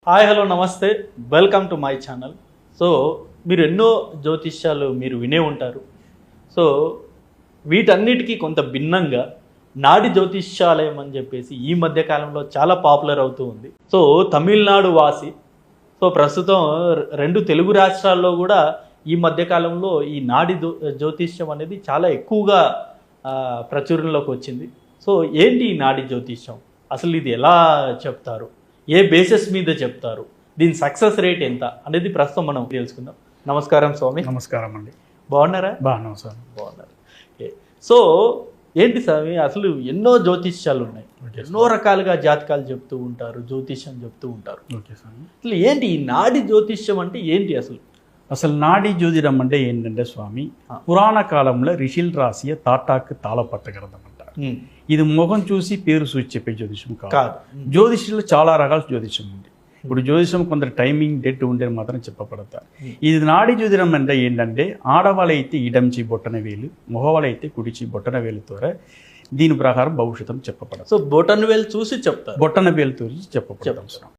Hi hello నమస్తే, welcome to my channel. So మీరు ఎన్నో జ్యోతిష్యాలు మీరు వినే ఉంటారు. సో వీటన్నిటికీ కొంత భిన్నంగా నాడి జ్యోతిష్యాలయం అని చెప్పేసి ఈ మధ్య కాలంలో చాలా పాపులర్ అవుతూ ఉంది. సో తమిళనాడు వాసి, సో ప్రస్తుతం రెండు తెలుగు రాష్ట్రాల్లో కూడా ఈ మధ్యకాలంలో ఈ నాడి జ్యోతిష్యం అనేది చాలా ఎక్కువగా ప్రచురణలోకి వచ్చింది. సో ఏంటి ఈ నాడి జ్యోతిష్యం, అసలు ఇది ఎలా చెప్తారు, ఏ బేసిస్ మీద చెప్తారు, దీని సక్సెస్ రేట్ ఎంత అనేది ప్రస్తుతం మనం తెలుసుకుందాం. నమస్కారం స్వామి. నమస్కారం అండి. బాగున్నారా? బాగున్నాం సార్. బాగున్నారు. సో ఏంటి స్వామి, అసలు ఎన్నో జ్యోతిష్యాలు ఉన్నాయి, ఎన్నో రకాలుగా జాతకాలు చెప్తూ ఉంటారు, జ్యోతిష్యం చెప్తూ ఉంటారు. Okay sir. అసలు ఏంటి ఈ నాడి జ్యోతిష్యం అంటే ఏంటి? అసలు నాడి జ్యోతిడం అంటే ఏంటంటే స్వామి, పురాణ కాలంలో రిషిల్ రాసియ తాటాకు తాళపట్టగలదం అంటారు. ఇది ముఖం చూసి పేరు చూసి చెప్పే జ్యోతిషం కాదు. జ్యోతిష్యంలో చాలా రకాల జ్యోతిషం ఉంది. ఇప్పుడు జ్యోతిషం కొందరు టైమింగ్ డేట్ ఉండేది మాత్రం చెప్పబడతారు. ఇది నాడి జ్యోతిడం అంటే ఏంటంటే ఆడవాళ్ళైతే ఇడంచి బొట్టన వేలు, మగవాళ్ళైతే కుడిచి బొట్టన వేలుతో దీని ప్రకారం భవిష్యత్తు చెప్పబడదు. సో బొటన్ వేలు చూసి చెప్తారు, బొట్టన వేలుతో చెప్పబడతాం.